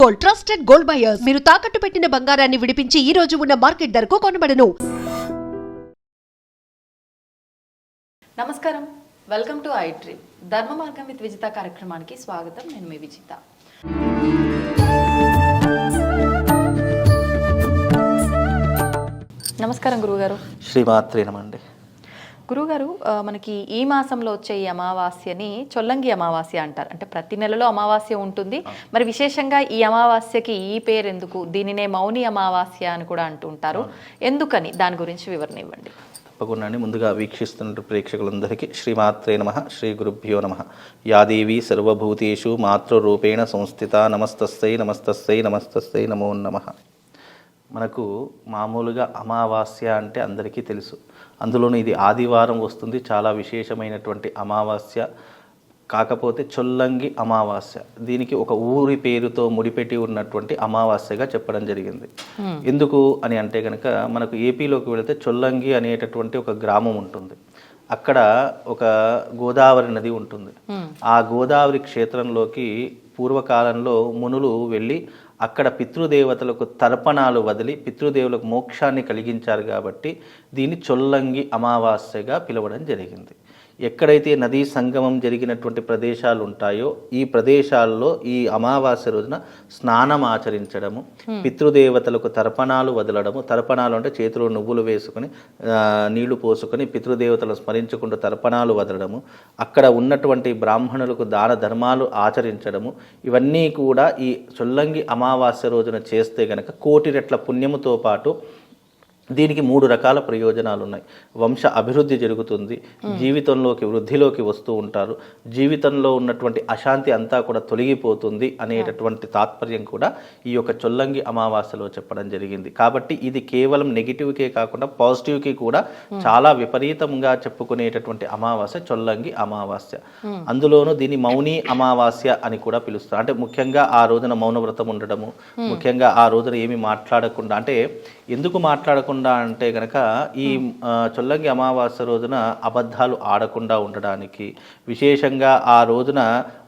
Gold trusted gold buyers మీరు తాకట్టు పెట్టిన బంగారాన్ని విడిపించి ఈ రోజు ఉన్న మార్కెట్ ధరకు కొనబడను. నమస్కారం, వెల్కమ్ టు ఐ డ్రీమ్. ధర్మ మార్గం విత్ విజిత కార్యక్రమానికి స్వాగతం. నేను మీ విజిత. నమస్కారం గురుగారు. శ్రీమాత్రే నమండి. గురుగారు, మనకి ఈ మాసంలో వచ్చే ఈ అమావాస్యని చొల్లంగి అమావాస్య అంటారు. అంటే ప్రతి నెలలో అమావాస్య ఉంటుంది. మరి విశేషంగా ఈ అమావాస్యకి ఈ పేరు ఎందుకు? దీనినే మౌని అమావాస్య అని కూడా అంటుంటారు. ఎందుకని? దాని గురించి వివరణ ఇవ్వండి. తప్పకుండా. ముందుగా వీక్షిస్తున్న ప్రేక్షకులందరికీ శ్రీమాత్రే నమః, శ్రీ గురుభ్యో నమః. యాదేవి సర్వభూతేషు మాతృరూపేణ సంస్థిత నమస్తస్సై నమస్తస్సై నమస్తస్సై నమో నమః. మనకు మామూలుగా అమావాస్య అంటే అందరికీ తెలుసు. అందులోనూ ఇది ఆదివారం వస్తుంది. చాలా విశేషమైనటువంటి అమావాస్య. కాకపోతే చొల్లంగి అమావాస్య, దీనికి ఒక ఊరి పేరుతో ముడిపెట్టి ఉన్నటువంటి అమావాస్యగా చెప్పడం జరిగింది. ఎందుకు అని అంటే కనుక మనకు ఏపీలోకి వెళితే చొల్లంగి అనేటటువంటి ఒక గ్రామం ఉంటుంది. అక్కడ ఒక గోదావరి నది ఉంటుంది. ఆ గోదావరి క్షేత్రంలోకి పూర్వకాలంలో మునులు వెళ్ళి అక్కడ పితృదేవతలకు తర్పణాలు వదిలి పితృదేవులకు మోక్షాన్ని కలిగించారు. కాబట్టి దీన్ని చొల్లంగి అమావాస్యగా పిలవడం జరిగింది. ఎక్కడైతే నదీ సంగమం జరిగినటువంటి ప్రదేశాలు ఉంటాయో ఈ ప్రదేశాల్లో ఈ అమావాస్య రోజున స్నానం ఆచరించడము, పితృదేవతలకు తర్పణాలు వదలడము. తర్పణాలు అంటే చేతిలో నువ్వులు వేసుకొని నీళ్లు పోసుకొని పితృదేవతలను స్మరించుకుంటూ తర్పణాలు వదలడము, అక్కడ ఉన్నటువంటి బ్రాహ్మణులకు దాన ధర్మాలు ఆచరించడము, ఇవన్నీ కూడా ఈ చొల్లంగి అమావాస్య రోజున చేస్తే గనక కోటి రెట్ల పుణ్యముతో పాటు దీనికి 3 రకాల ప్రయోజనాలు ఉన్నాయి. వంశ అభివృద్ధి జరుగుతుంది, జీవితంలోకి వృద్ధిలోకి వస్తూ ఉంటారు, జీవితంలో ఉన్నటువంటి అశాంతి అంతా కూడా తొలగిపోతుంది అనేటటువంటి తాత్పర్యం కూడా ఈ యొక్క చొల్లంగి అమావాస్యలో చెప్పడం జరిగింది. కాబట్టి ఇది కేవలం నెగిటివ్కే కాకుండా పాజిటివ్కి కూడా చాలా విపరీతంగా చెప్పుకునేటటువంటి అమావాస్య చొల్లంగి అమావాస్య. అందులోనూ దీన్ని మౌని అమావాస్య అని కూడా పిలుస్తారు. అంటే ముఖ్యంగా ఆ రోజున మౌనవ్రతం ఉండడము, ముఖ్యంగా ఆ రోజున ఏమి మాట్లాడకుండా, అంటే ఎందుకు మాట్లాడకుండా అంటే కనుక ఈ చొల్లంగి అమావాస్య రోజున అబద్ధాలు ఆడకుండా ఉండడానికి, విశేషంగా ఆ రోజున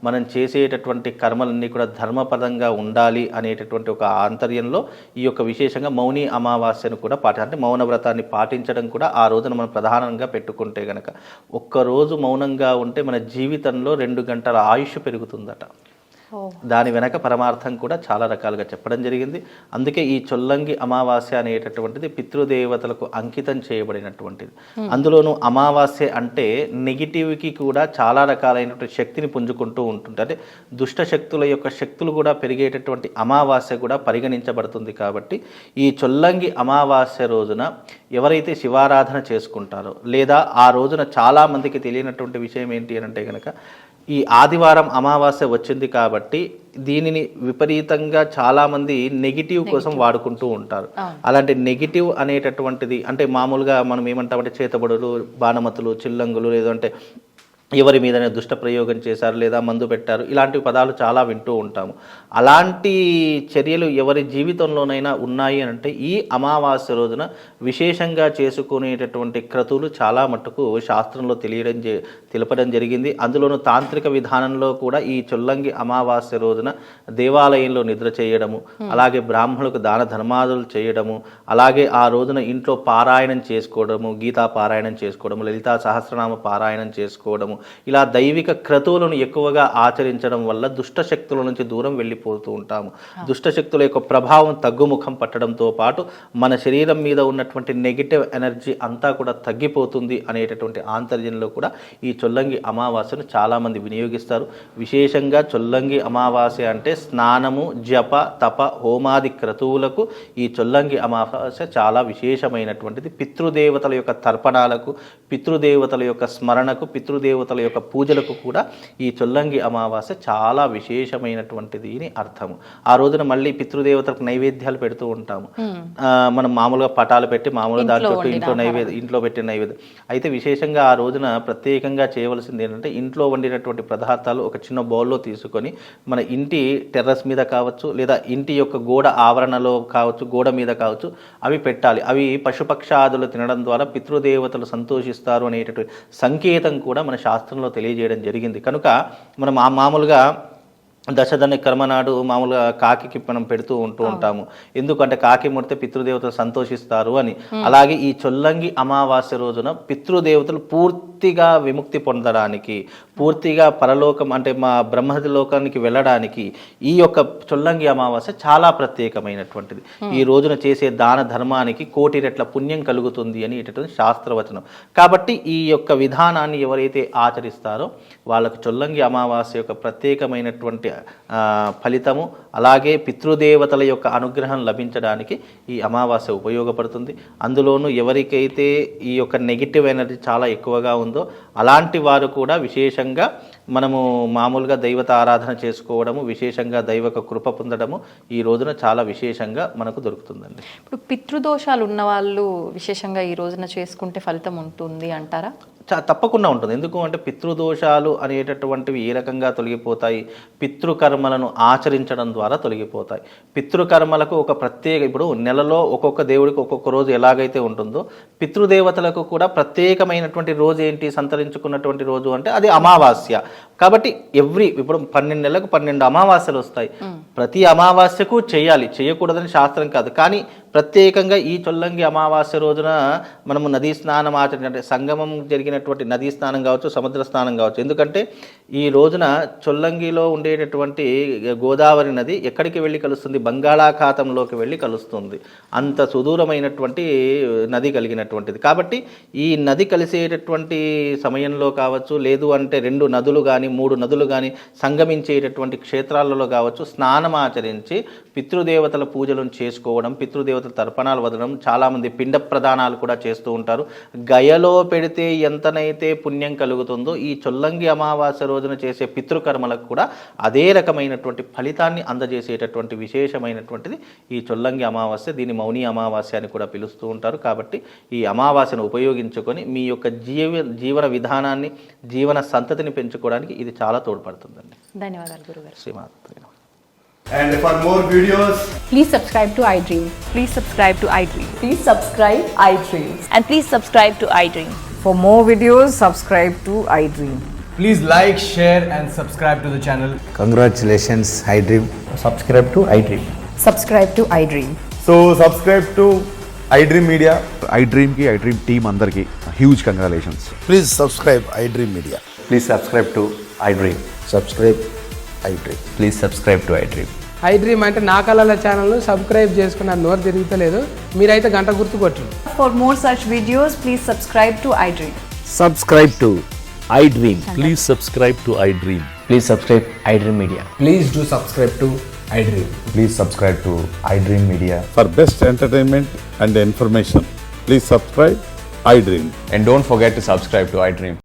మనం చేసేటటువంటి కర్మలన్నీ కూడా ధర్మపదంగా ఉండాలి అనేటటువంటి ఒక ఆంతర్యంలో ఈ యొక్క విశేషంగా మౌని అమావాస్యను కూడా అంటే మౌన వ్రతాన్ని పాటించడం కూడా ఆ రోజున మనం ప్రధానంగా పెట్టుకుంటే కనుక ఒక్కరోజు మౌనంగా ఉంటే మన జీవితంలో 2 గంటల ఆయుష్ పెరుగుతుందట. దాని వెనక పరమార్థం కూడా చాలా రకాలుగా చెప్పడం జరిగింది. అందుకే ఈ చొల్లంగి అమావాస్య అనేటటువంటిది పితృదేవతలకు అంకితం చేయబడినటువంటిది. అందులోనూ అమావాస్య అంటే నెగిటివ్కి కూడా చాలా రకాలైనటువంటి శక్తిని పుంజుకుంటూ ఉంటుంది. అంటే దుష్ట శక్తుల యొక్క శక్తులు కూడా పెరిగేటటువంటి అమావాస్య కూడా పరిగణించబడుతుంది. కాబట్టి ఈ చొల్లంగి అమావాస్య రోజున ఎవరైతే శివారాధన చేసుకుంటారో, లేదా ఆ రోజున చాలామందికి తెలియనటువంటి విషయం ఏంటి అని అంటే కనుక ఈ ఆదివారం అమావాస్య వచ్చింది కాబట్టి దీనిని విపరీతంగా చాలామంది నెగిటివ్ కోసం వాడుకుంటూ ఉంటారు. అలాంటి నెగిటివ్ అనేటటువంటిది అంటే మామూలుగా మనం ఏమంటామంటే చేతబడులు, బాణమతులు, చిల్లంగులు, లేదంటే ఎవరి మీదనే దుష్ట ప్రయోగం చేశారు లేదా మందు పెట్టారు, ఇలాంటి పదాలు చాలా వింటూ ఉంటాము. అలాంటి చర్యలు ఎవరి జీవితంలోనైనా ఉన్నాయి అని అంటే ఈ అమావాస్య రోజున విశేషంగా చేసుకునేటటువంటి క్రతువులు చాలా మట్టుకు శాస్త్రంలో తెలపడం జరిగింది. అందులోనూ తాంత్రిక విధానంలో కూడా ఈ చొల్లంగి అమావాస్య రోజున దేవాలయంలో నిద్ర చేయడము, అలాగే బ్రాహ్మణులకు దాన ధర్మాదులు చేయడము, అలాగే ఆ రోజున ఇంట్లో పారాయణం చేసుకోవడము, గీతా పారాయణం చేసుకోవడము, లలితా సహస్రనామ పారాయణం చేసుకోవడము, ఇలా దైవిక క్రతువులను ఎక్కువగా ఆచరించడం వల్ల దుష్టశక్తుల నుంచి దూరం వెళ్ళిపోతూ ఉంటాము. దుష్టశక్తుల యొక్క ప్రభావం తగ్గుముఖం పట్టడంతో పాటు మన శరీరం మీద ఉన్నటువంటి నెగిటివ్ ఎనర్జీ అంతా కూడా తగ్గిపోతుంది అనేటటువంటి ఆంతర్యంలో కూడా ఈ చొల్లంగి అమావాస్యను చాలామంది వినియోగిస్తారు. విశేషంగా చొల్లంగి అమావాస్య అంటే స్నానము, జప, తప, హోమాది క్రతువులకు ఈ చొల్లంగి అమావాస్య చాలా విశేషమైనటువంటిది. పితృదేవతల యొక్క తర్పణాలకు, పితృదేవతల యొక్క స్మరణకు, పితృదేవతల యొక్క పూజలకు కూడా ఈ చొల్లంగి అమావాస్య చాలా విశేషమైనటువంటిది అని అర్థము. ఆ రోజున మళ్ళీ పితృదేవతలకు నైవేద్యాలు పెడుతూ ఉంటాము. మనం మామూలుగా పటాలు పెట్టి మామూలుగా దాంట్లో ఇంట్లో పెట్టిన నైవేద్యం. అయితే విశేషంగా ఆ రోజున ప్రత్యేకంగా చేయవలసింది ఏంటంటే ఇంట్లో వండినటువంటి పదార్థాలు ఒక చిన్న బౌల్లో తీసుకొని మన ఇంటి టెర్రస్ మీద కావచ్చు, లేదా ఇంటి యొక్క గోడ ఆవరణలో కావచ్చు, గోడ మీద కావచ్చు, అవి పెట్టాలి. అవి పశుపక్షాదులు తినడం ద్వారా పితృదేవతలు సంతోషిస్తారు అనేటటువంటి సంకేతం కూడా మన శాస్త్రంలో తెలియజేయడం జరిగింది. కనుక మనం మామూలుగా దశదన కర్మ నాడు మామూలుగా కాకికి మనం పెడుతూ ఉంటాము. ఎందుకంటే కాకి ముడితే పితృదేవతలు సంతోషిస్తారు అని. అలాగే ఈ చొల్లంగి అమావాస్య రోజున పితృదేవతలు పూర్తిగా విముక్తి పొందడానికి, పూర్తిగా పరలోకం అంటే మా బ్రహ్మది లోకానికి వెళ్ళడానికి ఈ యొక్క చొల్లంగి అమావాస్య చాలా ప్రత్యేకమైనటువంటిది. ఈ రోజున చేసే దాన ధర్మానికి 1,000,000 రెట్ల పుణ్యం కలుగుతుంది అని ఇటువంటి శాస్త్రవచనం. కాబట్టి ఈ యొక్క విధానాన్ని ఎవరైతే ఆచరిస్తారో వాళ్ళకు చొల్లంగి అమావాస్య యొక్క ప్రత్యేకమైనటువంటి ఫలితము, అలాగే పితృదేవతల యొక్క అనుగ్రహం లభించడానికి ఈ అమావాస్య ఉపయోగపడుతుంది. అందులోనూ ఎవరికైతే ఈ యొక్క నెగిటివ్ ఎనర్జీ చాలా ఎక్కువగా ఉందో అలాంటి వారు కూడా విశేషంగా మనము మామూలుగా దైవత ఆరాధన చేసుకోవడము, విశేషంగా దైవక కృప పొందడము ఈ రోజున చాలా విశేషంగా మనకు దొరుకుతుందండి. ఇప్పుడు పితృదోషాలు ఉన్న వాళ్ళు విశేషంగా ఈ రోజున చేసుకుంటే ఫలితం ఉంటుంది అంటారా? తప్పకుండా ఉంటుంది. ఎందుకు అంటే పితృదోషాలు అనేటటువంటివి ఏ రకంగా తొలగిపోతాయి? పితృకర్మలను ఆచరించడం ద్వారా తొలగిపోతాయి. పితృకర్మలకు ఒక ప్రత్యేక, ఇప్పుడు నెలలో ఒక్కొక్క దేవుడికి ఒక్కొక్క రోజు ఎలాగైతే ఉంటుందో పితృదేవతలకు కూడా ప్రత్యేకమైనటువంటి రోజు ఏంటి, సంతరించుకున్నటువంటి రోజు అంటే అది అమావాస్య. కాబట్టి ఇప్పుడు 12 నెలలకు 12 అమావాస్యలు వస్తాయి. ప్రతి అమావాస్యకు చేయాలి, చేయకూడదని శాస్త్రం కాదు. కానీ ప్రత్యేకంగా ఈ చొల్లంగి అమావాస్య రోజున మనము నదీ స్నానం అంటే సంగమం జరిగినటువంటి నదీ స్నానం కావచ్చు, సముద్ర స్నానం కావచ్చు. ఎందుకంటే ఈ రోజున చొల్లంగిలో ఉండేటటువంటి గోదావరి నది ఎక్కడికి వెళ్ళి కలుస్తుంది? బంగాళాఖాతంలోకి వెళ్ళి కలుస్తుంది. అంత సుదూరమైనటువంటి నది కలిగినటువంటిది. కాబట్టి ఈ నది కలిసేటటువంటి సమయంలో కావచ్చు, లేదు అంటే 2 నదులు కానీ 3 నదులు కానీ సంగమించేటటువంటి క్షేత్రాలలో కావచ్చు స్నానం ఆచరించి పితృదేవతల పూజలను చేసుకోవడం, పితృదేవతల తర్పణాలు వదలడం, చాలామంది పిండ ప్రదానాలు కూడా చేస్తూ ఉంటారు. గయలో పెడితే ఎంతనైతే పుణ్యం కలుగుతుందో ఈ చొల్లంగి అమావాస్య రోజున చేసే పితృకర్మలకు కూడా అదే రకమైనటువంటి ఫలితాన్ని అందజేసేటటువంటి విశేషమైనటువంటిది ఈ చొల్లంగి అమావాస్య. దీని మౌని అమావాస్య అని కూడా పిలుస్తూ ఉంటారు. కాబట్టి ఈ అమావాస్యను ఉపయోగించుకొని మీ యొక్క జీవన విధానాన్ని, జీవన సంతతిని పెంచుకోవడానికి ఇది చాలా తోడ్పడుతుందండి. ధన్యవాదాలు గురుగారు. శ్రీమాత్రే నమః. And for more videos, Please subscribe to iDream. Please subscribe to iDream. Please subscribe iDream. And please subscribe to iDream. For more videos, subscribe to iDream. please like, share and subscribe to the channel. Congratulations, iDream. Subscribe to iDream. Subscribe to iDream. So subscribe to iDream Media. iDream team అందరికి huge congratulations. Please subscribe iDream Media. Please subscribe to iDream. Subscribe iDream. Please subscribe to iDream. iDream అంటే నా కళల ఛానల్ను subscribe చేసుకున్న నోరు తిరుగుతలేదు, మీరైతే గంట గుర్తు కొట్టండి. For more such videos, please subscribe to iDream. Subscribe to iDream. Please subscribe to iDream. Please subscribe iDream Media. Please do subscribe to iDream. Please subscribe to iDream Media. For best entertainment and information, please subscribe iDream. And don't forget to subscribe to iDream.